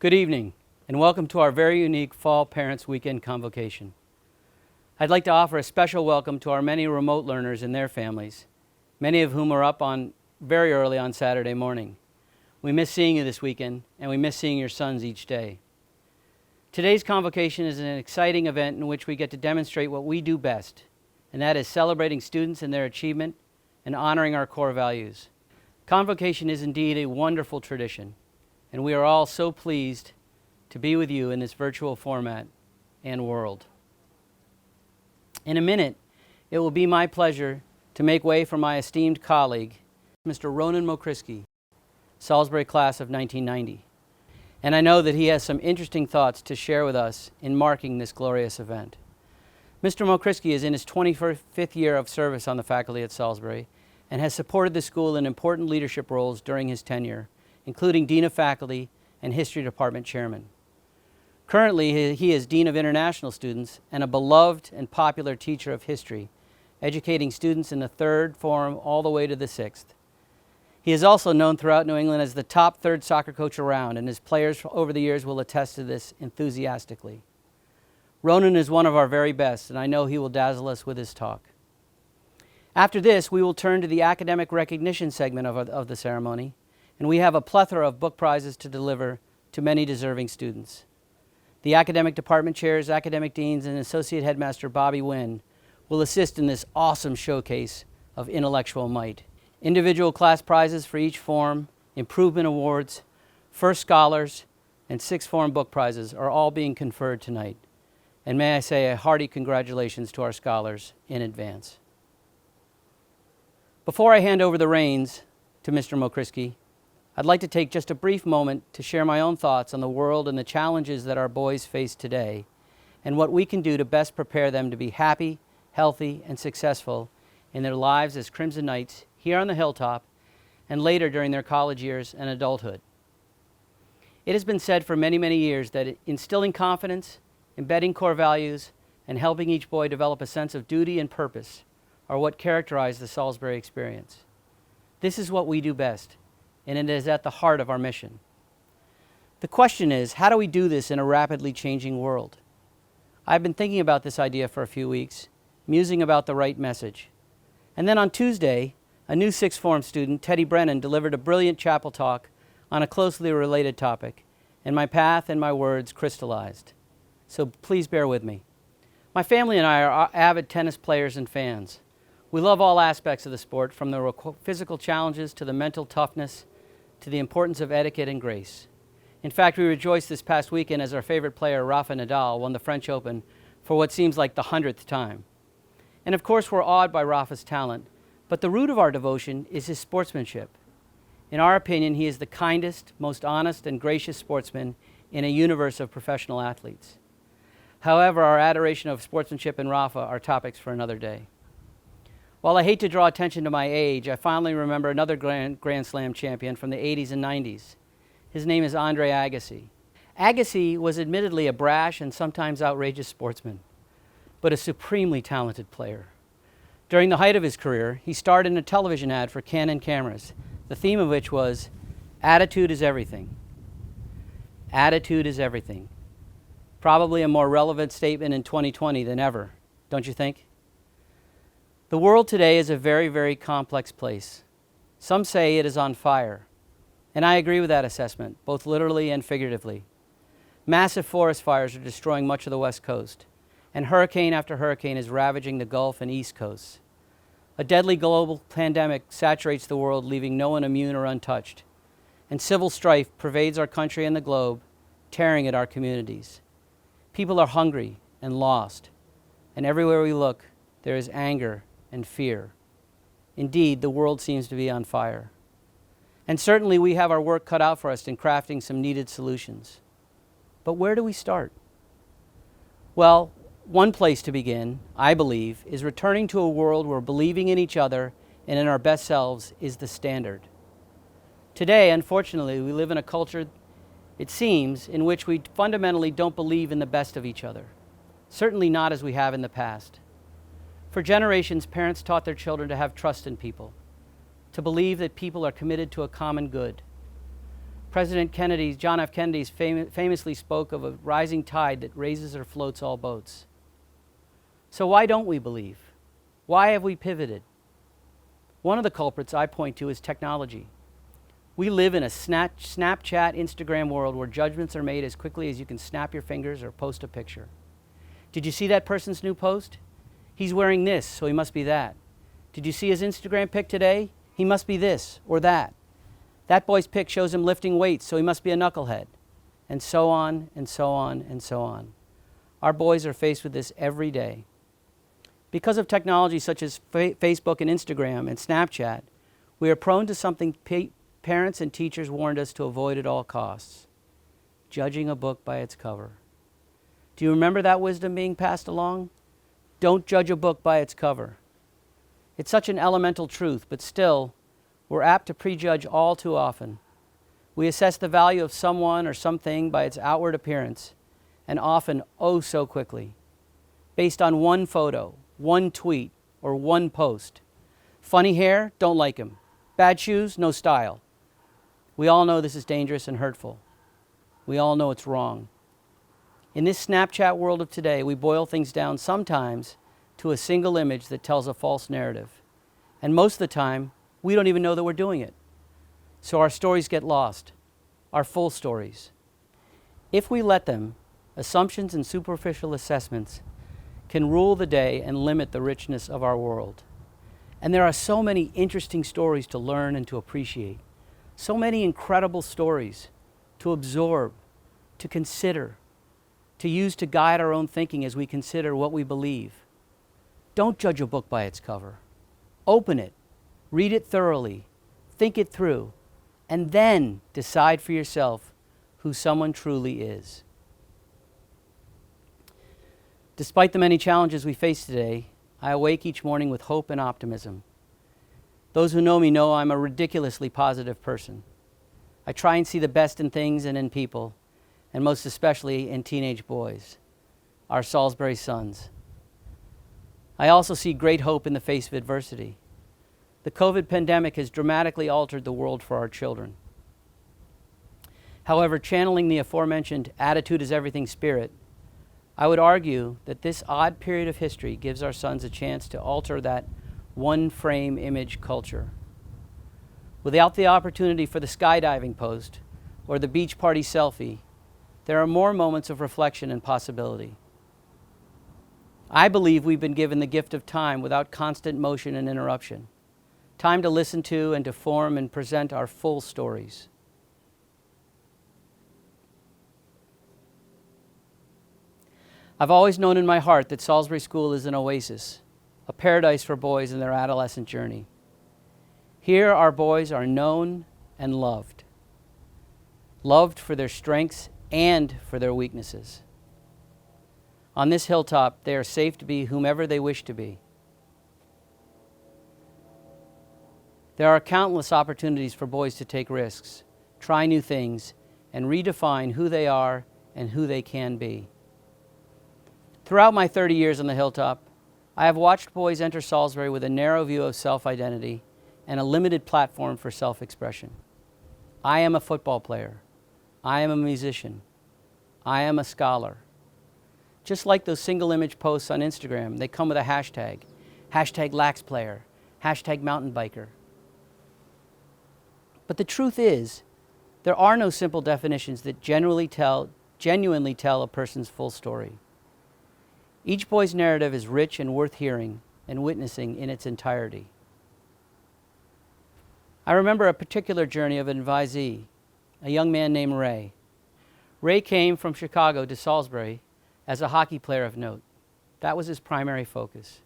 Good evening, and welcome to our very unique Fall Parents Weekend Convocation. I'd like to offer a special welcome to our many remote learners and their families, many of whom are up very early on Saturday morning. We miss seeing you this weekend, and we miss seeing your sons each day. Today's convocation is an exciting event in which we get to demonstrate what we do best, and that is celebrating students and their achievement and honoring our core values. Convocation is indeed a wonderful tradition, and we are all so pleased to be with you in this virtual format and world. In a minute, it will be my pleasure to make way for my esteemed colleague, Mr. Ronan Mokriski, Salisbury class of 1990. And I know that he has some interesting thoughts to share with us in marking this glorious event. Mr. Mokriski is in his 25th year of service on the faculty at Salisbury and has supported the school in important leadership roles during his tenure, including Dean of Faculty and History Department Chairman. Currently, he is Dean of International Students and a beloved and popular teacher of history, educating students in the 3rd form all the way to the 6th. He is also known throughout New England as the top 3rd soccer coach around, and his players over the years will attest to this enthusiastically. Ronan is one of our very best, and I know he will dazzle us with his talk. After this, we will turn to the academic recognition segment of the ceremony, and we have a plethora of book prizes to deliver to many deserving students. The academic department chairs, academic deans, and Associate Headmaster Bobby Wynn will assist in this awesome showcase of intellectual might. Individual class prizes for each form, improvement awards, first scholars, and 6th form book prizes are all being conferred tonight. And may I say a hearty congratulations to our scholars in advance. Before I hand over the reins to Mr. Mokriski, I'd like to take just a brief moment to share my own thoughts on the world and the challenges that our boys face today and what we can do to best prepare them to be happy, healthy, and successful in their lives as Crimson Knights here on the Hilltop and later during their college years and adulthood. It has been said for many, many years that instilling confidence, embedding core values, and helping each boy develop a sense of duty and purpose are what characterize the Salisbury experience. This is what we do best, and it is at the heart of our mission. The question is, how do we do this in a rapidly changing world? I've been thinking about this idea for a few weeks, musing about the right message. And then on Tuesday, a new 6th form student, Teddy Brennan, delivered a brilliant chapel talk on a closely related topic, and my path and my words crystallized. So please bear with me. My family and I are avid tennis players and fans. We love all aspects of the sport, from the physical challenges to the mental toughness to the importance of etiquette and grace. In fact, we rejoiced this past weekend as our favorite player, Rafa Nadal, won the French Open for what seems like the 100th time. And of course, we're awed by Rafa's talent, but the root of our devotion is his sportsmanship. In our opinion, he is the kindest, most honest, and gracious sportsman in a universe of professional athletes. However, our adoration of sportsmanship and Rafa are topics for another day. While I hate to draw attention to my age, I fondly remember another Grand Slam champion from the 80s and 90s. His name is Andre Agassi. Agassi was admittedly a brash and sometimes outrageous sportsman, but a supremely talented player. During the height of his career, he starred in a television ad for Canon cameras, the theme of which was, "Attitude is everything." Attitude is everything. Probably a more relevant statement in 2020 than ever, don't you think? The world today is a very, very complex place. Some say it is on fire, and I agree with that assessment, both literally and figuratively. Massive forest fires are destroying much of the West Coast, and hurricane after hurricane is ravaging the Gulf and East Coasts. A deadly global pandemic saturates the world, leaving no one immune or untouched, and civil strife pervades our country and the globe, tearing at our communities. People are hungry and lost, and everywhere we look, there is anger and fear. Indeed, the world seems to be on fire. And certainly we have our work cut out for us in crafting some needed solutions. But where do we start? Well, one place to begin, I believe, is returning to a world where believing in each other and in our best selves is the standard. Today, unfortunately, we live in a culture, it seems, in which we fundamentally don't believe in the best of each other. Certainly not as we have in the past. For generations, parents taught their children to have trust in people, to believe that people are committed to a common good. President Kennedy, John F. Kennedy, famously spoke of a rising tide that raises or floats all boats. So why don't we believe? Why have we pivoted? One of the culprits I point to is technology. We live in a Snapchat, Instagram world where judgments are made as quickly as you can snap your fingers or post a picture. Did you see that person's new post? He's wearing this, so he must be that. Did you see his Instagram pic today? He must be this or that. That boy's pic shows him lifting weights, so he must be a knucklehead. And so on, and so on, and so on. Our boys are faced with this every day. Because of technology such as Facebook and Instagram and Snapchat, we are prone to something parents and teachers warned us to avoid at all costs: judging a book by its cover. Do you remember that wisdom being passed along? Don't judge a book by its cover. It's such an elemental truth, but still, we're apt to prejudge all too often. We assess the value of someone or something by its outward appearance, and often oh so quickly, based on one photo, one tweet, or one post. Funny hair? Don't like him. Bad shoes? No style. We all know this is dangerous and hurtful. We all know it's wrong. In this Snapchat world of today, we boil things down sometimes to a single image that tells a false narrative. And most of the time, we don't even know that we're doing it. So our stories get lost, our full stories. If we let them, assumptions and superficial assessments can rule the day and limit the richness of our world. And there are so many interesting stories to learn and to appreciate. So many incredible stories to absorb, to consider, to use to guide our own thinking as we consider what we believe. Don't judge a book by its cover. Open it, read it thoroughly, think it through, and then decide for yourself who someone truly is. Despite the many challenges we face today, I awake each morning with hope and optimism. Those who know me know I'm a ridiculously positive person. I try and see the best in things and in people, and most especially in teenage boys, our Salisbury sons. I also see great hope in the face of adversity. The COVID pandemic has dramatically altered the world for our children. However, channeling the aforementioned attitude is everything spirit, I would argue that this odd period of history gives our sons a chance to alter that one-frame image culture. Without the opportunity for the skydiving post or the beach party selfie, there are more moments of reflection and possibility. I believe we've been given the gift of time without constant motion and interruption, time to listen to and to form and present our full stories. I've always known in my heart that Salisbury School is an oasis, a paradise for boys in their adolescent journey. Here our boys are known and loved for their strengths and for their weaknesses. On this hilltop, they are safe to be whomever they wish to be. There are countless opportunities for boys to take risks, try new things, and redefine who they are and who they can be. Throughout my 30 years on the Hilltop, I have watched boys enter Salisbury with a narrow view of self-identity and a limited platform for self-expression. I am a football player. I am a musician. I am a scholar. Just like those single image posts on Instagram, they come with a hashtag. Hashtag laxplayer, hashtag mountain biker. But the truth is, there are no simple definitions that genuinely tell a person's full story. Each boy's narrative is rich and worth hearing and witnessing in its entirety. I remember a particular journey of an advisee, a young man named Ray. Ray came from Chicago to Salisbury as a hockey player of note. That was his primary focus.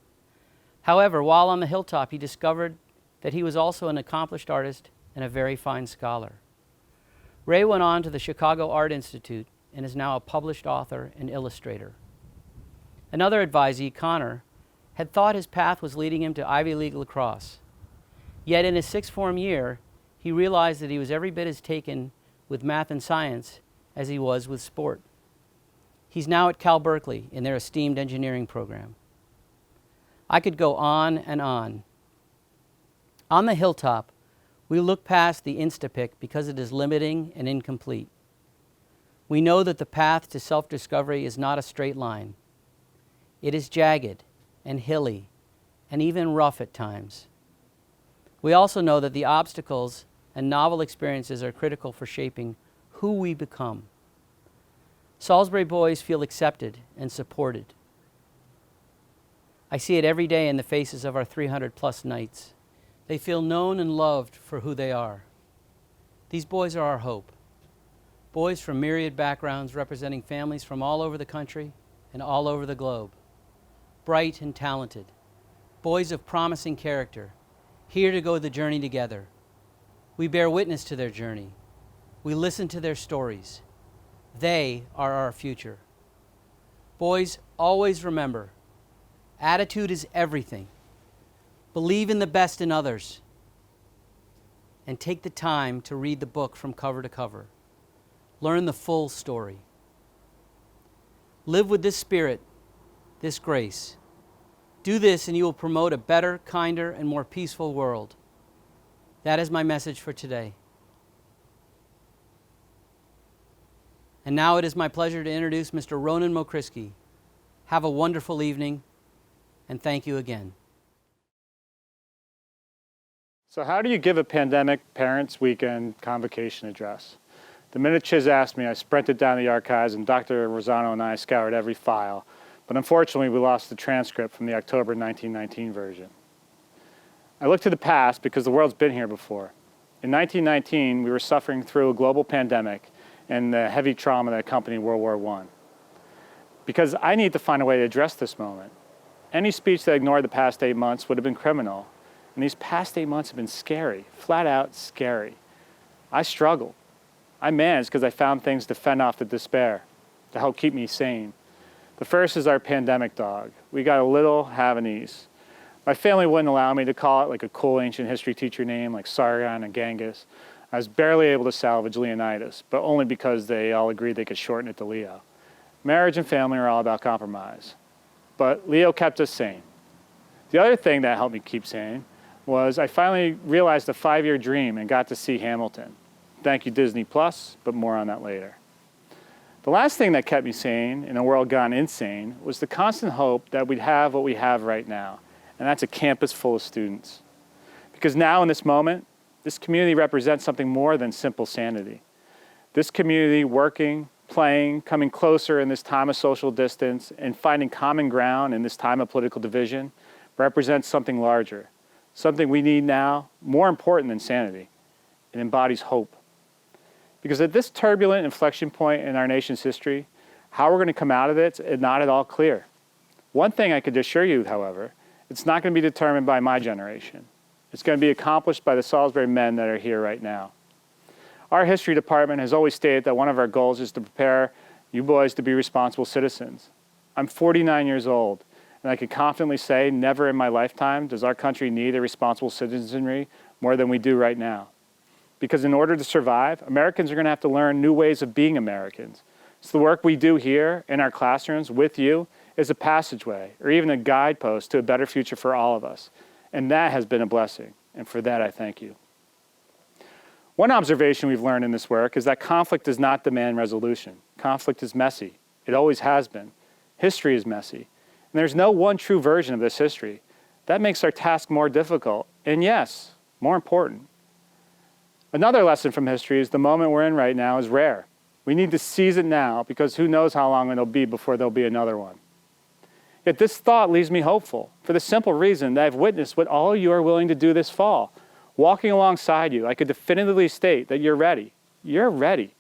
However, while on the Hilltop, he discovered that he was also an accomplished artist and a very fine scholar. Ray went on to the Chicago Art Institute and is now a published author and illustrator. Another advisee, Connor, had thought his path was leading him to Ivy League lacrosse. Yet in his sixth form year, he realized that he was every bit as taken with math and science as he was with sport. He's now at Cal Berkeley in their esteemed engineering program. I could go on and on. On the Hilltop, We look past the insta-pick because it is limiting and incomplete. We know that the path to self-discovery is not a straight line. It is jagged and hilly and even rough at times. We also know that the obstacles and novel experiences are critical for shaping who we become. Salisbury boys feel accepted and supported. I see it every day in the faces of our 300-plus knights. They feel known and loved for who they are. These boys are our hope. Boys from myriad backgrounds representing families from all over the country and all over the globe. Bright and talented. Boys of promising character, here to go the journey together. We bear witness to their journey. We listen to their stories. They are our future. Boys, always remember, attitude is everything. Believe in the best in others. And take the time to read the book from cover to cover. Learn the full story. Live with this spirit, this grace. Do this and you will promote a better, kinder, and more peaceful world. That is my message for today. And now it is my pleasure to introduce Mr. Ronan Mokriski. Have a wonderful evening, and thank you again. So how do you give a pandemic parents' weekend convocation address? The minute Chiz asked me, I sprinted down the archives and Dr. Rosano and I scoured every file. But unfortunately, we lost the transcript from the October 1919 version. I looked to the past because the world's been here before. In 1919, we were suffering through a global pandemic and the heavy trauma that accompanied World War I. Because I need to find a way to address this moment. Any speech that ignored the past 8 months would have been criminal. And these past 8 months have been scary, flat out scary. I struggled. I managed because I found things to fend off the despair, to help keep me sane. The first is our pandemic dog. We got a little Havanese. My family wouldn't allow me to call it like a cool ancient history teacher name like Sargon and Genghis. I was barely able to salvage Leonidas, but only because they all agreed they could shorten it to Leo. Marriage and family are all about compromise. But Leo kept us sane. The other thing that helped me keep sane was I finally realized a 5-year dream and got to see Hamilton. Thank you, Disney+, but more on that later. The last thing that kept me sane in a world gone insane was the constant hope that we'd have what we have right now, and that's a campus full of students. Because now in this moment, this community represents something more than simple sanity. This community working, playing, coming closer in this time of social distance, and finding common ground in this time of political division represents something larger, something we need now, more important than sanity. It embodies hope. Because at this turbulent inflection point in our nation's history, how we're going to come out of it is not at all clear. One thing I could assure you, however, it's not going to be determined by my generation. It's going to be accomplished by the Salisbury men that are here right now. Our history department has always stated that one of our goals is to prepare you boys to be responsible citizens. I'm 49 years old, and I can confidently say never in my lifetime does our country need a responsible citizenry more than we do right now. Because in order to survive, Americans are going to have to learn new ways of being Americans. So the work we do here in our classrooms with you is a passageway or even a guidepost to a better future for all of us. And that has been a blessing, and for that I thank you. One observation we've learned in this work is that conflict does not demand resolution. Conflict is messy. It always has been. History is messy. And there's no one true version of this history. That makes our task more difficult, and yes, more important. Another lesson from history is the moment we're in right now is rare. We need to seize it now because who knows how long it'll be before there'll be another one. Yet this thought leaves me hopeful for the simple reason that I've witnessed what all of you are willing to do this fall. Walking alongside you, I could definitively state that you're ready. You're ready.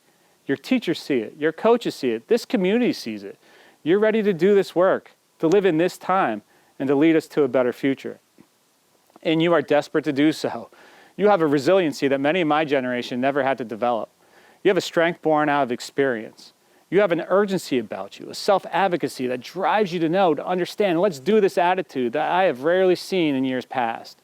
Your teachers see it. Your coaches see it. This community sees it. You're ready to do this work, to live in this time, and to lead us to a better future. And you are desperate to do so. You have a resiliency that many in my generation never had to develop. You have a strength born out of experience. You have an urgency about you, a self-advocacy that drives you to know, to understand, let's do this attitude that I have rarely seen in years past.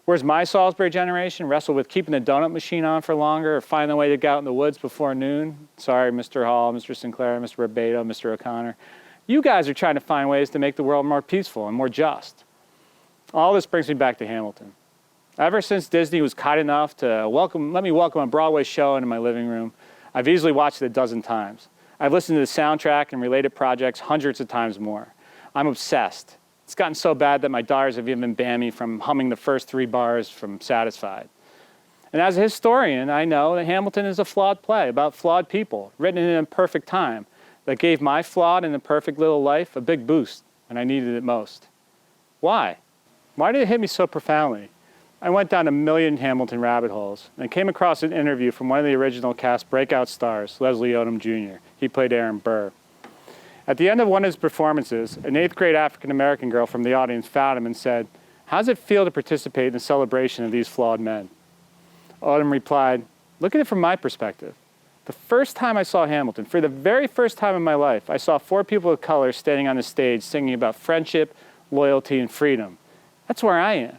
Whereas my Salisbury generation wrestled with keeping the donut machine on for longer or finding a way to get out in the woods before noon. Sorry, Mr. Hall, Mr. Sinclair, Mr. Barbato, Mr. O'Connor. You guys are trying to find ways to make the world more peaceful and more just. All this brings me back to Hamilton. Ever since Disney was kind enough to let me welcome a Broadway show into my living room, I've easily watched it a dozen times. I've listened to the soundtrack and related projects hundreds of times more. I'm obsessed. It's gotten so bad that my daughters have even banned me from humming the first 3 bars from Satisfied. And as a historian, I know that Hamilton is a flawed play about flawed people, written in an imperfect time, that gave my flawed and imperfect little life a big boost when I needed it most. Why? Why did it hit me so profoundly? I went down a million Hamilton rabbit holes and came across an interview from one of the original cast breakout stars, Leslie Odom Jr. He played Aaron Burr. At the end of one of his performances, an 8th grade African-American girl from the audience found him and said, "How does it feel to participate in the celebration of these flawed men?" Odom replied, "Look at it from my perspective. The first time I saw Hamilton, for the very first time in my life, I saw 4 people of color standing on the stage singing about friendship, loyalty, and freedom. That's where I am.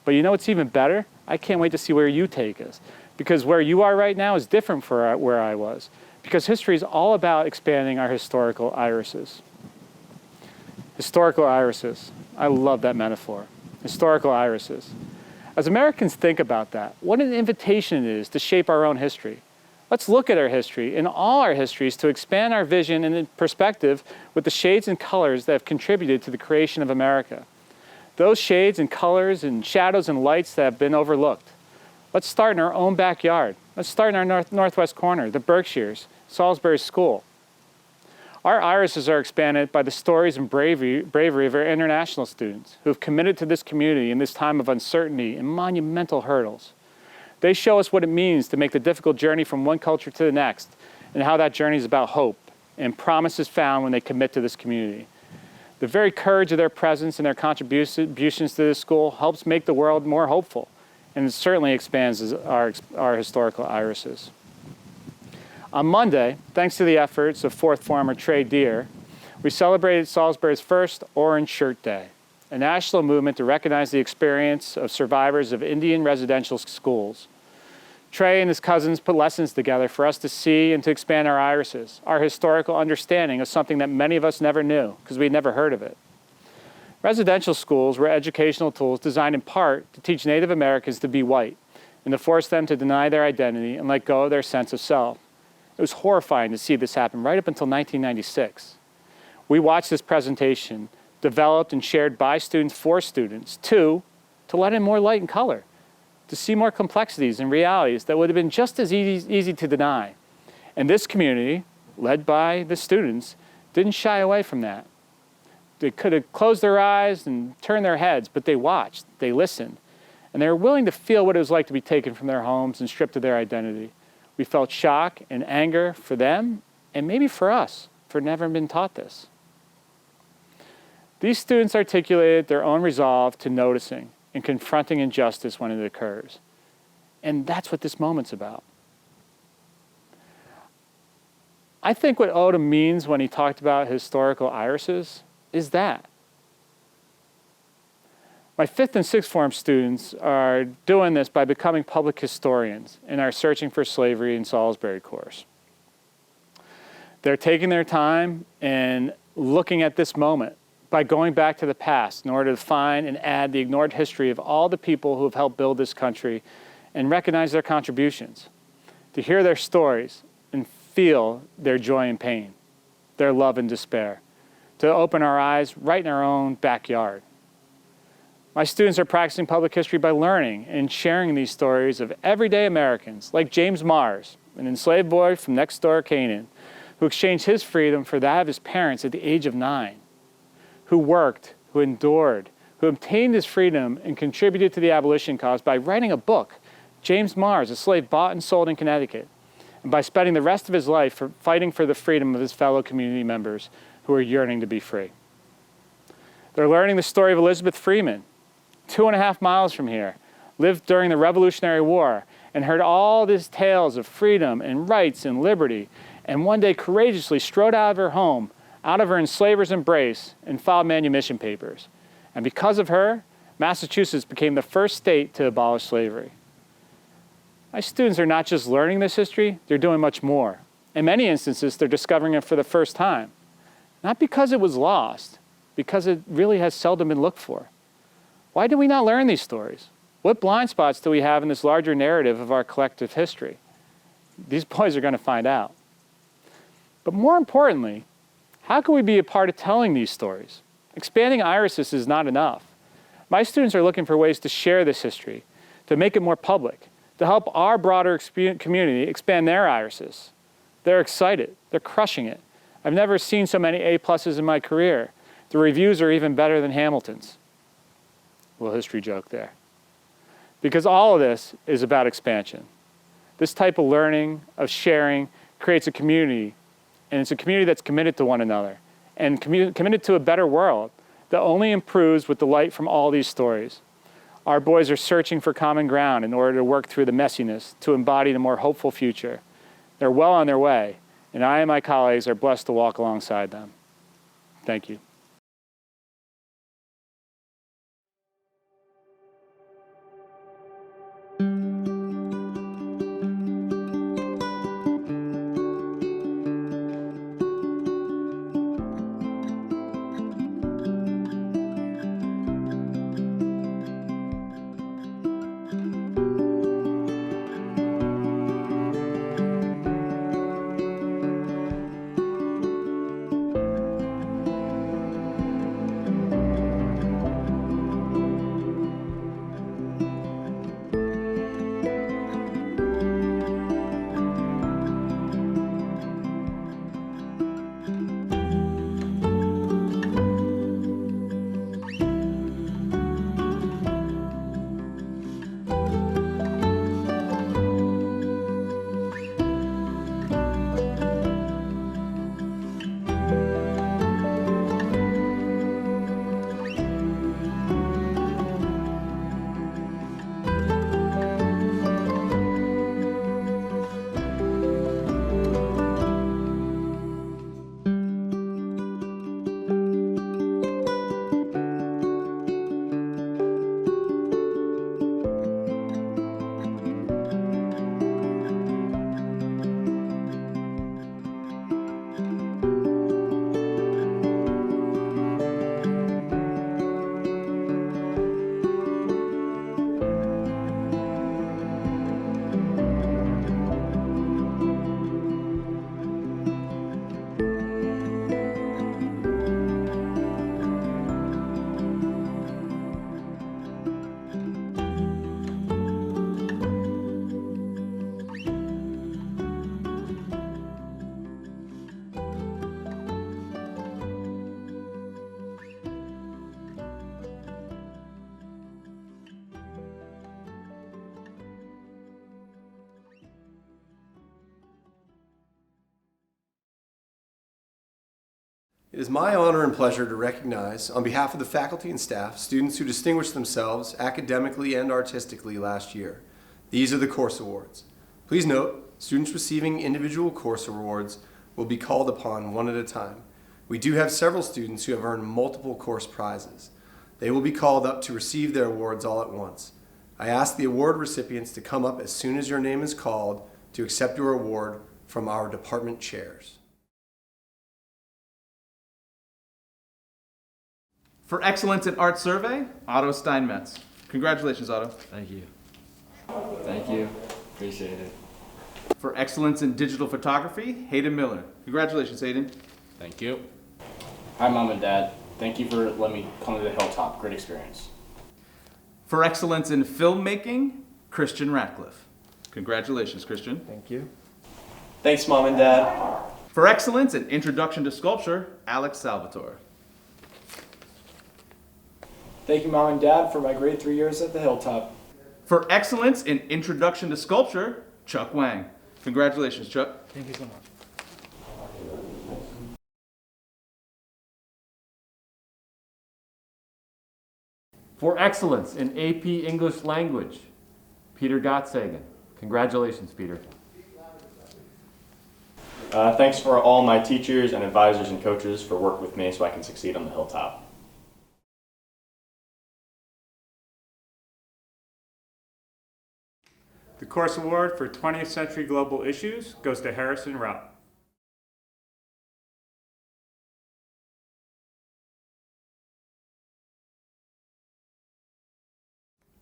But you know what's even better? I can't wait to see where you take us. Because where you are right now is different from where I was. Because history is all about expanding our historical irises." Historical irises. I love that metaphor. Historical irises. As Americans think about that, what an invitation it is to shape our own history. Let's look at our history and all our histories to expand our vision and perspective with the shades and colors that have contributed to the creation of America. Those shades and colors and shadows and lights that have been overlooked. Let's start in our own backyard. Let's start in our northwest corner, the Berkshires, Salisbury School. Our irises are expanded by the stories and bravery of our international students who have committed to this community in this time of uncertainty and monumental hurdles. They show us what it means to make the difficult journey from one culture to the next and how that journey is about hope and promises found when they commit to this community. The very courage of their presence and their contributions to this school helps make the world more hopeful, and it certainly expands our historical irises. On Monday, thanks to the efforts of 4th Former Trey Deer, we celebrated Salisbury's first Orange Shirt Day, a national movement to recognize the experience of survivors of Indian residential schools. Trey and his cousins put lessons together for us to see and to expand our irises, our historical understanding of something that many of us never knew because we'd never heard of it. Residential schools were educational tools designed in part to teach Native Americans to be white and to force them to deny their identity and let go of their sense of self. It was horrifying to see this happen right up until 1996. We watched this presentation developed and shared by students for students to let in more light and color, to see more complexities and realities that would have been just as easy to deny. And this community, led by the students, didn't shy away from that. They could have closed their eyes and turned their heads, but they watched, they listened, and they were willing to feel what it was like to be taken from their homes and stripped of their identity. We felt shock and anger for them, and maybe for us, for never been taught this. These students articulated their own resolve to noticing and confronting injustice when it occurs. And that's what this moment's about. I think what Odom means when he talked about historical irises is that. My 5th and 6th form students are doing this by becoming public historians in our Searching for Slavery in Salisbury course. They're taking their time and looking at this moment by going back to the past in order to find and add the ignored history of all the people who have helped build this country and recognize their contributions, to hear their stories and feel their joy and pain, their love and despair, to open our eyes right in our own backyard. My students are practicing public history by learning and sharing these stories of everyday Americans like James Mars, an enslaved boy from next door Canaan, who exchanged his freedom for that of his parents at the age of 9, who worked, who endured, who obtained his freedom and contributed to the abolition cause by writing a book, James Mars, a slave bought and sold in Connecticut, and by spending the rest of his life fighting for the freedom of his fellow community members who are yearning to be free. They're learning the story of Elizabeth Freeman, 2.5 miles from here, lived during the Revolutionary War and heard all these tales of freedom and rights and liberty, and one day courageously strode out of her home, out of her enslaver's embrace, and filed manumission papers. And because of her, Massachusetts became the first state to abolish slavery. My students are not just learning this history, they're doing much more. In many instances, they're discovering it for the first time. Not because it was lost, because it really has seldom been looked for. Why do we not learn these stories? What blind spots do we have in this larger narrative of our collective history? These boys are going to find out. But more importantly, how can we be a part of telling these stories? Expanding irises is not enough. My students are looking for ways to share this history, to make it more public, to help our broader community expand their irises. They're excited. They're crushing it. I've never seen so many A+s in my career. The reviews are even better than Hamilton's. A little history joke there. Because all of this is about expansion. This type of learning, of sharing, creates a community, and it's a community that's committed to one another and committed to a better world that only improves with the light from all these stories. Our boys are searching for common ground in order to work through the messiness to embody the more hopeful future. They're well on their way, and I and my colleagues are blessed to walk alongside them. Thank you. It is my honor and pleasure to recognize, on behalf of the faculty and staff, students who distinguished themselves academically and artistically last year. These are the course awards. Please note, students receiving individual course awards will be called upon one at a time. We do have several students who have earned multiple course prizes. They will be called up to receive their awards all at once. I ask the award recipients to come up as soon as your name is called to accept your award from our department chairs. For excellence in art survey, Otto Steinmetz. Congratulations, Otto. Thank you. Thank you. Appreciate it. For excellence in digital photography, Hayden Miller. Congratulations, Hayden. Thank you. Hi, Mom and Dad. Thank you for letting me come to the Hilltop. Great experience. For excellence in filmmaking, Christian Ratcliffe. Congratulations, Christian. Thank you. Thanks, Mom and Dad. For excellence in introduction to sculpture, Alex Salvatore. Thank you, Mom and Dad, for my great 3 years at the Hilltop. For excellence in introduction to sculpture, Chuck Wang. Congratulations, Chuck. Thank you so much. For excellence in AP English Language, Peter Gottsagen. Congratulations, Peter. Thanks for all my teachers and advisors and coaches for working with me so I can succeed on the Hilltop. The course award for 20th Century Global Issues goes to Harrison Rao.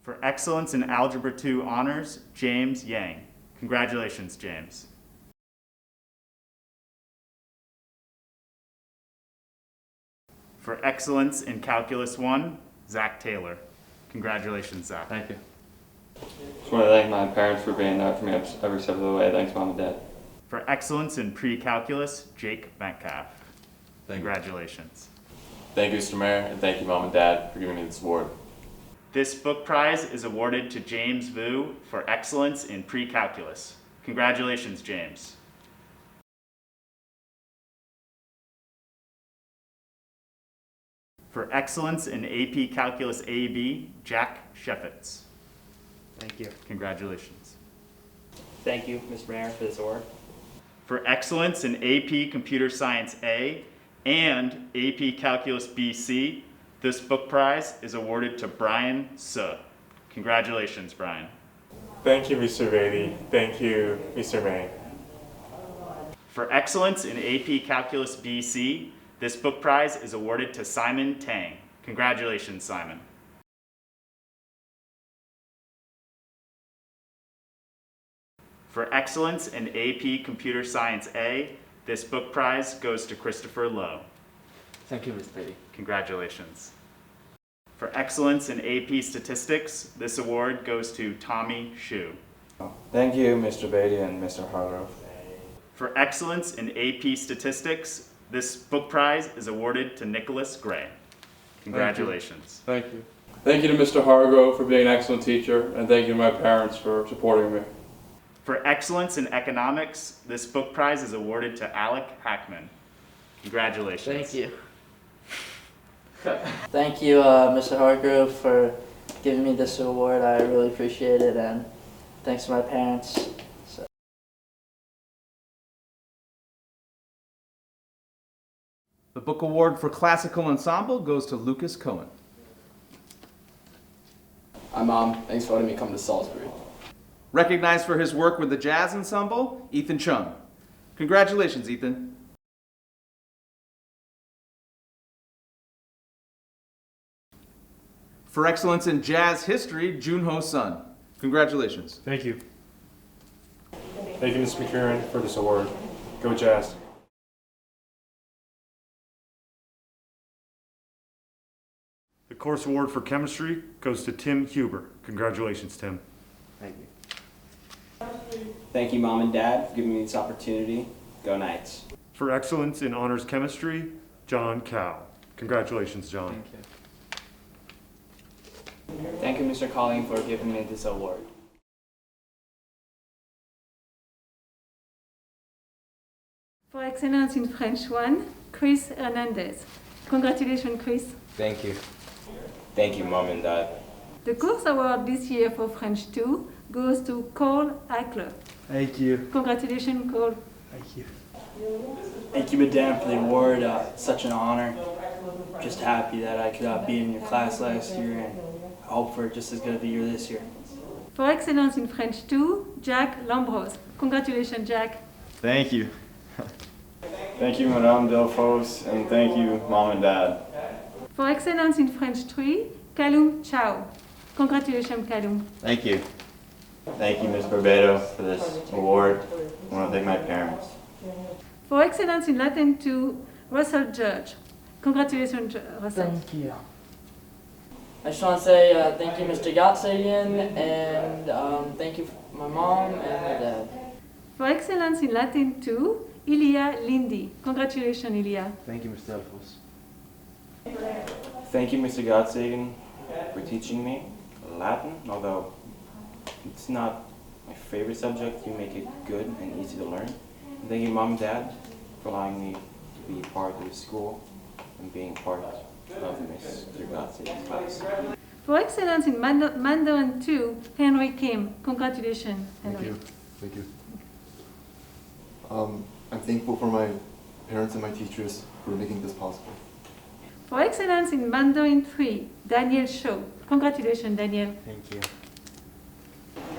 For excellence in Algebra 2 honors, James Yang. Congratulations, James. For excellence in Calculus 1, Zach Taylor. Congratulations, Zach. Thank you. Just want to thank my parents for being there for me every step of the way. Thanks, Mom and Dad. For excellence in pre-calculus, Jake Metcalf. Congratulations. Thank you, Mr. Mayor, and thank you, Mom and Dad, for giving me this award. This book prize is awarded to James Vu for excellence in pre-calculus. Congratulations, James. For excellence in AP Calculus AB, Jack Sheffitz. Thank you. Congratulations. Thank you, Mr. Mayor, for this award. For excellence in AP Computer Science A and AP Calculus BC, this book prize is awarded to Brian Suh. Congratulations, Brian. Thank you, Mr. Beatty. Thank you, Mr. May. For excellence in AP Calculus BC, this book prize is awarded to Simon Tang. Congratulations, Simon. For excellence in AP Computer Science A, this book prize goes to Christopher Lowe. Thank you, Ms. Beatty. Congratulations. For excellence in AP Statistics, this award goes to Tommy Shu. Thank you, Mr. Beatty and Mr. Hargrove. For excellence in AP Statistics, this book prize is awarded to Nicholas Gray. Congratulations. Thank you. Thank you to Mr. Hargrove for being an excellent teacher, and thank you to my parents for supporting me. For excellence in economics, this book prize is awarded to Alec Hackman. Congratulations. Thank you. Thank you, Mr. Hargrove, for giving me this award. I really appreciate it, and thanks to my parents. The book award for Classical Ensemble goes to Lucas Cohen. Hi, Mom. Thanks for letting me come to Salisbury. Recognized for his work with the Jazz Ensemble, Ethan Chung. Congratulations, Ethan. For excellence in jazz history, Junho Sun. Congratulations. Thank you. Thank you, Ms. McCurran, for this award. Go Jazz. The course award for chemistry goes to Tim Huber. Congratulations, Tim. Thank you. Thank you, Mom and Dad, for giving me this opportunity. Go Knights. For excellence in honors chemistry, John Cow. Congratulations, John. Thank you. Thank you, Mr. Colling, for giving me this award. For excellence in French 1, Chris Hernandez. Congratulations, Chris. Thank you. Thank you, Mom and Dad. The course award this year for French 2 goes to Cole Eichler. Thank you. Congratulations, Cole. Thank you. Thank you, Madame, for the award. Such an honor. Just happy that I could be in your class last year, and I hope for just as good of a year this year. For excellence in French 2, Jack Lambros. Congratulations, Jack. Thank you. Thank you, Madame Delphos, and thank you, Mom and Dad. For excellence in French 3, Kalum Chao. Congratulations, Kalum. Thank you. Thank you, Ms. Barbato, for this award. I want to thank my parents. For excellence in Latin 2, Russell Judge. Congratulations, Russell. Thank you. I just want to say thank you, Mr. Gotsagan, and thank you, my mom and my dad. For excellence in Latin 2, Ilya Lindy. Congratulations, Ilya. Thank you, Mr. Delphos. Thank you, Mr. Gottsagen, for teaching me Latin, although it's not my favorite subject. You make it good and easy to learn. And thank you, Mom and Dad, for allowing me to be part of the school and being part of Mr. Gottsagen's class. For excellence in Mandarin 2, Henry Kim. Congratulations, Henry. Thank you. I'm thankful for my parents and my teachers for making this possible. For excellence in Mandarin 3, Daniel Shaw. Congratulations, Daniel. Thank you.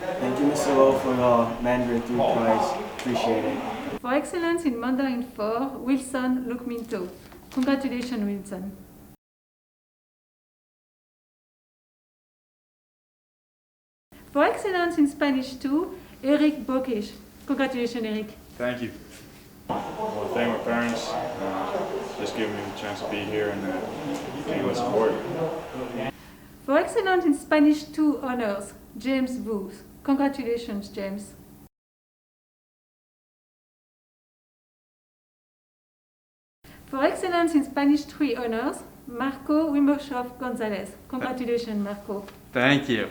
Thank you, Mr. Lowe, for the Mandarin 3 prize. Appreciate it. For excellence in Mandarin 4, Wilson Lukminto. Congratulations, Wilson. For excellence in Spanish 2, Eric Bokish. Congratulations, Eric. Thank you. I want to thank my parents, just giving me the chance to be here and getting my support. For excellence in Spanish 2 honors, James Booth. Congratulations, James. For excellence in Spanish 3 honors, Marco Wimoshov Gonzalez. Congratulations, Marco. Thank you.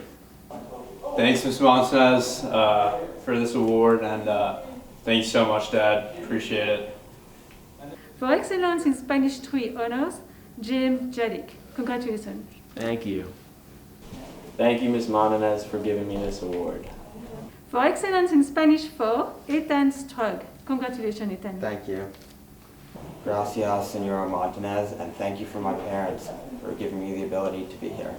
Thanks, Ms. Montanez, for this award, and thank you so much, Dad. Appreciate it. For excellence in Spanish 3 honors, James Jalik. Congratulations. Thank you. Thank you, Ms. Montanez, for giving me this award. For excellence in Spanish 4, Ethan Strug. Congratulations, Ethan. Thank you. Gracias, Senora Martinez, and thank you for my parents for giving me the ability to be here.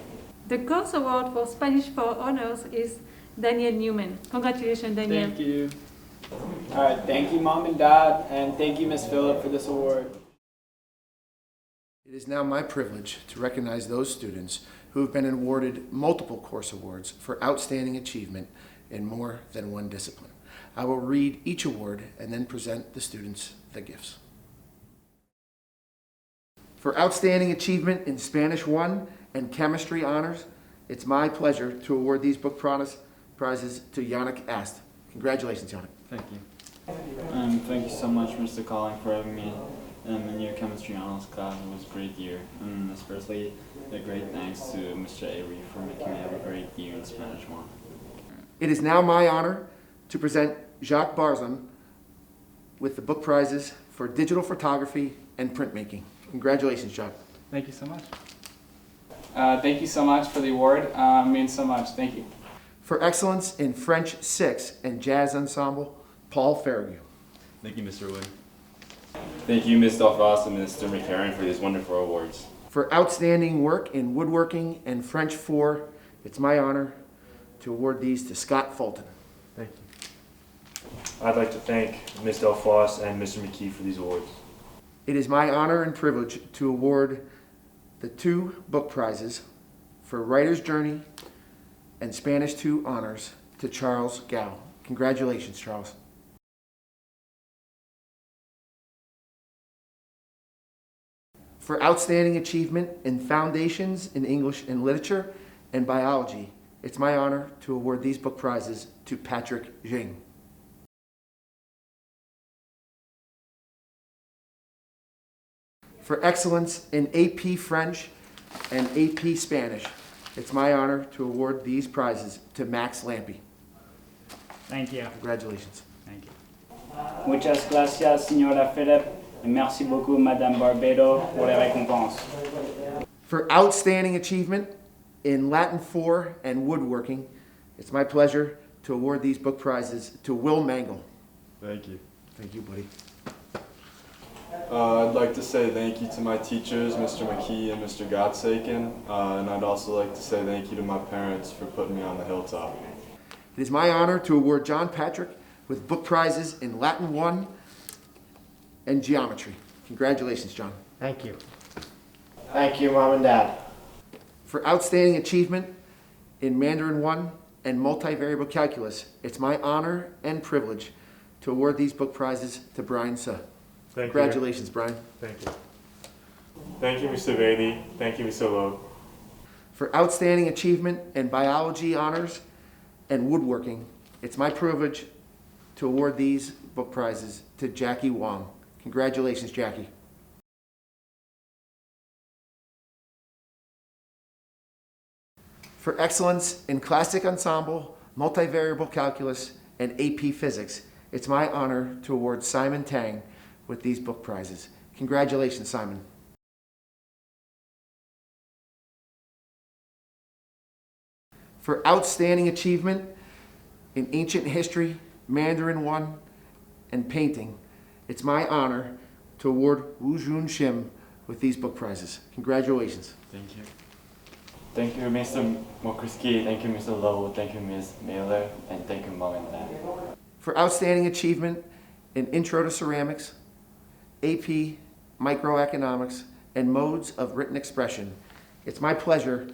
The course award for Spanish 4 honors is Daniel Newman. Congratulations, Daniel. Thank you. All right, thank you, Mom and Dad, and thank you, Miss Phillip, for this award. It is now my privilege to recognize those students who have been awarded multiple course awards for outstanding achievement in more than one discipline. I will read each award and then present the students the gifts. For outstanding achievement in Spanish 1 and Chemistry honors, it's my pleasure to award these book prizes to Yannick Ast. Congratulations, Yannick. Thank you. Thank you so much, Mr. Calling, for having me in your chemistry honors class. It was a great year. And especially a great thanks to Mr. Avery for making me have a great year in Spanish 1. It is now my honor to present Jacques Barzon with the book prizes for digital photography and printmaking. Congratulations, Jacques. Thank you so much. Thank you so much for the award. It means so much. Thank you. For excellence in French 6 and Jazz Ensemble, Paul Farragut. Thank you, Mr. Wing. Thank you, Ms. Delfos and Mr. McCarran, for these wonderful awards. For outstanding work in woodworking and French 4, it's my honor to award these to Scott Fulton. Thank you. I'd like to thank Ms. Delfos and Mr. McKee for these awards. It is my honor and privilege to award the 2 book prizes for Writer's Journey and Spanish 2 honors to Charles Gow. Congratulations, Charles. For outstanding achievement in foundations in English and literature and biology, it's my honor to award these book prizes to Patrick Jing. For excellence in AP French and AP Spanish, it's my honor to award these prizes to Max Lampy. Thank you. Congratulations. Thank you. Muchas gracias, Señora Phillip, et merci beaucoup, Madame Barbero, pour les récompenses. For outstanding achievement in Latin 4 and woodworking, it's my pleasure to award these book prizes to Will Mangle. Thank you. Thank you, buddy. I'd like to say thank you to my teachers, Mr. McKee and Mr. Gottsaken, and I'd also like to say thank you to my parents for putting me on the Hilltop. It is my honor to award John Patrick with book prizes in Latin 1 and geometry. Congratulations, John. Thank you. Thank you, Mom and Dad. For outstanding achievement in Mandarin 1 and multivariable calculus, it's my honor and privilege to award these book prizes to Brian Suh. Congratulations, Brian. Thank you. Thank you, Mr. Bailey. Thank you, Mr. Lowe. For outstanding achievement in biology honors and woodworking, it's my privilege to award these book prizes to Jackie Wong. Congratulations, Jackie. For excellence in classic ensemble, multivariable calculus, and AP physics, it's my honor to award Simon Tang with these book prizes. Congratulations, Simon. For outstanding achievement in ancient history, Mandarin 1, and painting, it's my honor to award Wu Jun Shim with these book prizes. Congratulations. Thank you. Thank you, Mr. Mokriski. Thank you, Mr. Lowe. Thank you, Ms. Mailer. And thank you, Mom and Dad. For outstanding achievement in Intro to Ceramics, AP Microeconomics, and Modes of Written Expression, it's my pleasure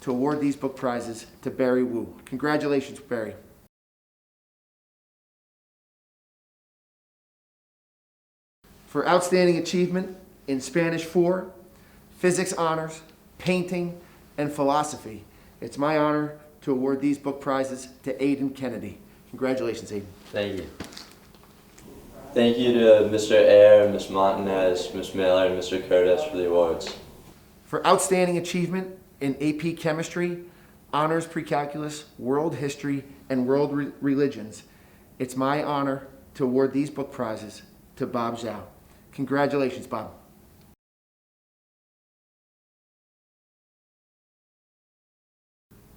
to award these book prizes to Barry Wu. Congratulations, Barry. For outstanding achievement in Spanish 4, physics honors, painting, and philosophy, it's my honor to award these book prizes to Aiden Kennedy. Congratulations, Aiden. Thank you. Thank you to Mr. Ayer, Ms. Montanez, Ms. Miller, and Mr. Curtis for the awards. For outstanding achievement in AP Chemistry, Honors Pre-Calculus, World History, and World Religions, it's my honor to award these book prizes to Bob Zhao. Congratulations, Bob.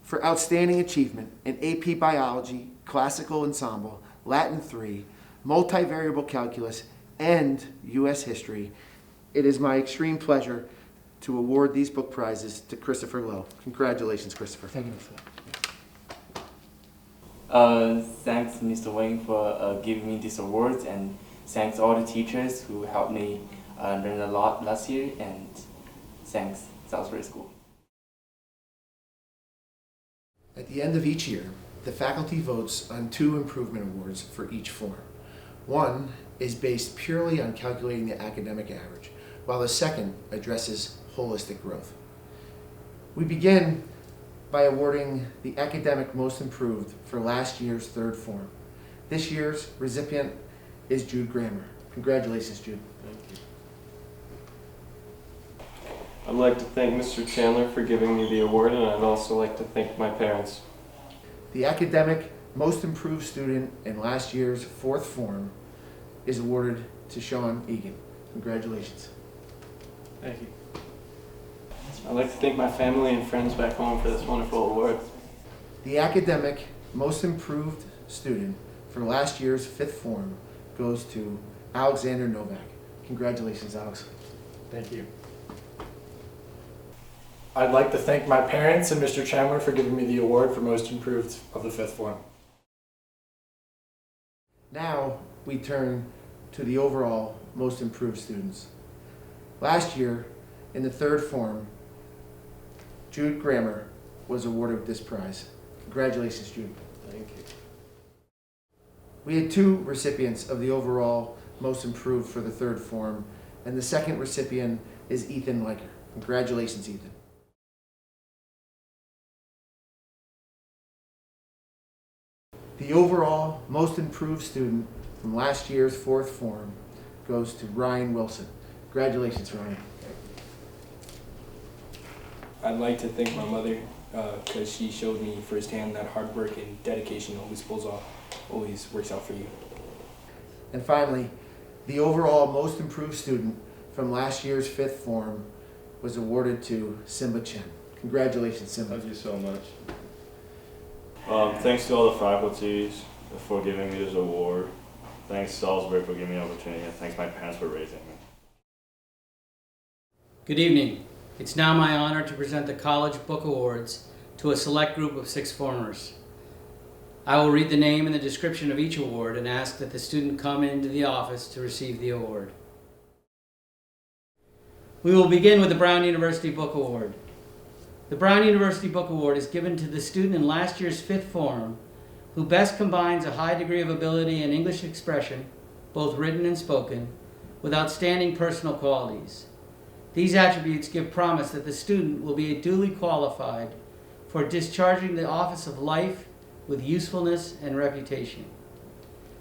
For outstanding achievement in AP Biology, Classical Ensemble, Latin 3, Multivariable Calculus, and U.S. History, it is my extreme pleasure to award these book prizes to Christopher Lowe. Congratulations, Christopher. Thank you for that. Thanks, Mr. Wang, for giving me these awards, and thanks all the teachers who helped me learn a lot last year, and thanks Salisbury School. At the end of each year, the faculty votes on 2 improvement awards for each form. One is based purely on calculating the academic average, while the second addresses holistic growth. We begin by awarding the academic most improved for last year's 3rd form. This year's recipient is Jude Grammer. Congratulations, Jude. Thank you. I'd like to thank Mr. Chandler for giving me the award, and I'd also like to thank my parents. The academic most improved student in last year's 4th form is awarded to Sean Egan. Congratulations. Thank you. I'd like to thank my family and friends back home for this wonderful award. The academic most improved student for last year's 5th form goes to Alexander Novak. Congratulations, Alex. Thank you. I'd like to thank my parents and Mr. Chandler for giving me the award for most improved of the 5th form. Now we turn to the overall most improved students. Last year, in the 3rd form, Jude Grammer was awarded this prize. Congratulations, Jude. Thank you. We had 2 recipients of the overall most improved for the 3rd form, and the second recipient is Ethan Liker. Congratulations, Ethan. The overall most improved student from last year's 4th form goes to Ryan Wilson. Congratulations, Ryan. I'd like to thank my mother because she showed me firsthand that hard work and dedication always works out for you. And finally, the overall most improved student from last year's 5th form was awarded to Simba Chen. Congratulations, Simba. Thank you so much. Thanks to all the faculties for giving me this award. Thanks Salisbury for giving me the opportunity, and thanks my parents for raising me. Good evening. It's now my honor to present the College Book Awards to a select group of 6 formers. I will read the name and the description of each award and ask that the student come into the office to receive the award. We will begin with the Brown University Book Award. The Brown University Book Award is given to the student in last year's 5th form who best combines a high degree of ability in English expression, both written and spoken, with outstanding personal qualities. These attributes give promise that the student will be duly qualified for discharging the office of life with usefulness and reputation.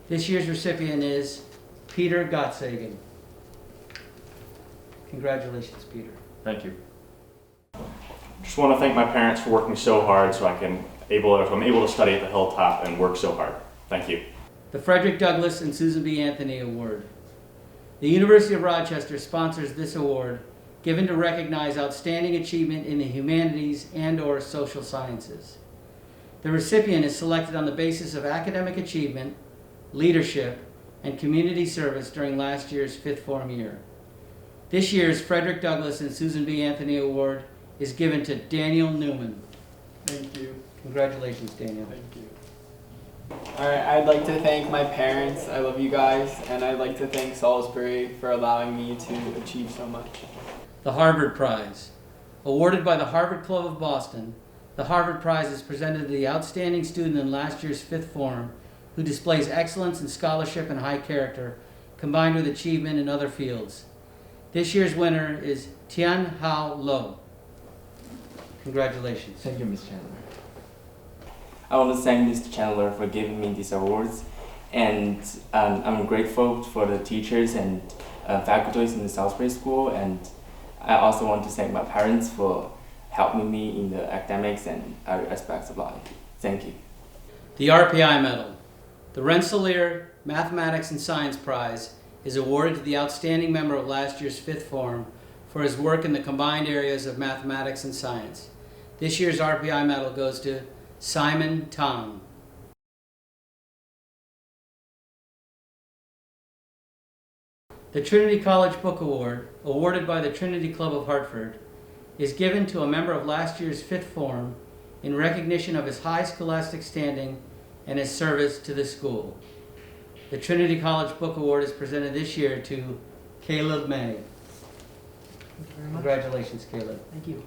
This year's recipient is Peter Gottsagen. Congratulations, Peter. Thank you. Just want to thank my parents for working so hard so I'm able to study at the Hilltop and work so hard. Thank you. The Frederick Douglass and Susan B. Anthony Award. The University of Rochester sponsors this award given to recognize outstanding achievement in the humanities and/or social sciences. The recipient is selected on the basis of academic achievement, leadership, and community service during last year's 5th form year. This year's Frederick Douglass and Susan B. Anthony Award is given to Daniel Newman. Thank you. Congratulations, Daniel. Thank you. Alright, I'd like to thank my parents. I love you guys. And I'd like to thank Salisbury for allowing me to achieve so much. The Harvard Prize. Awarded by the Harvard Club of Boston, the Harvard Prize is presented to the outstanding student in last year's fifth form who displays excellence in scholarship and high character, combined with achievement in other fields. This year's winner is Tian Hao Lo. Congratulations. Thank you, Ms. Chandler. I want to thank Mr. Chandler for giving me these awards, and I'm grateful for the teachers and faculties in the Salisbury School, and I also want to thank my parents for helping me in the academics and other aspects of life. Thank you. The RPI Medal. The Rensselaer Mathematics and Science Prize is awarded to the outstanding member of last year's fifth form for his work in the combined areas of mathematics and science. This year's RPI Medal goes to Simon Tong. The Trinity College Book Award, awarded by the Trinity Club of Hartford, is given to a member of last year's fifth form in recognition of his high scholastic standing and his service to the school. The Trinity College Book Award is presented this year to Caleb May. Congratulations, Caleb. Thank you.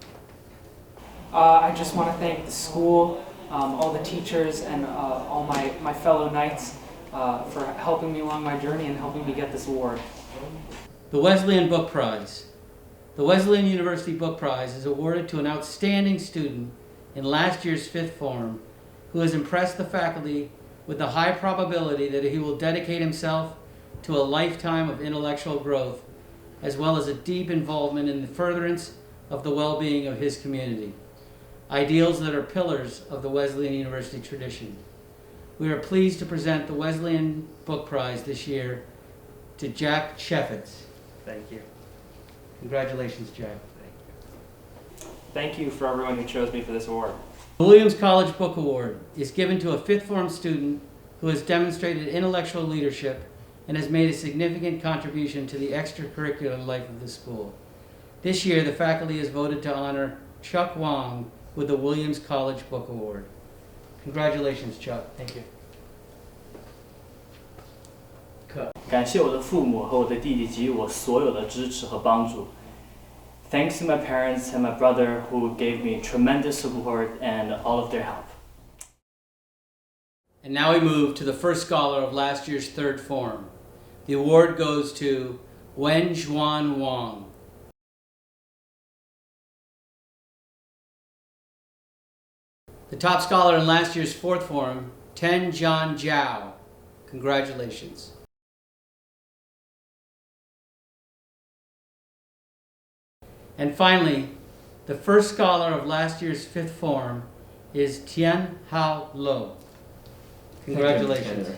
I just want to thank the school, all the teachers, and all my fellow Knights for helping me along my journey and helping me get this award. The Wesleyan Book Prize. The Wesleyan University Book Prize is awarded to an outstanding student in last year's fifth form who has impressed the faculty with the high probability that he will dedicate himself to a lifetime of intellectual growth, as well as a deep involvement in the furtherance of the well-being of his community, ideals that are pillars of the Wesleyan University tradition. We are pleased to present the Wesleyan Book Prize this year to Jack Sheffitz. Thank you. Congratulations, Jack. Thank you for everyone who chose me for this award. The Williams College Book Award is given to a fifth form student who has demonstrated intellectual leadership and has made a significant contribution to the extracurricular life of the school. This year, the faculty has voted to honor Chuck Wong with the Williams College Book Award. Congratulations, Chuck. Thank you. 感谢我的父母和我的弟弟给予我所有的支持和帮助。Thanks to my parents and my brother who gave me tremendous support and all of their help. And now we move to the first scholar of last year's third form. The award goes to Wen Zhuan Wang. The top scholar in last year's fourth form, Ten John Zhao. Congratulations. And finally, the first scholar of last year's fifth form is Tian Hao Lo. Congratulations.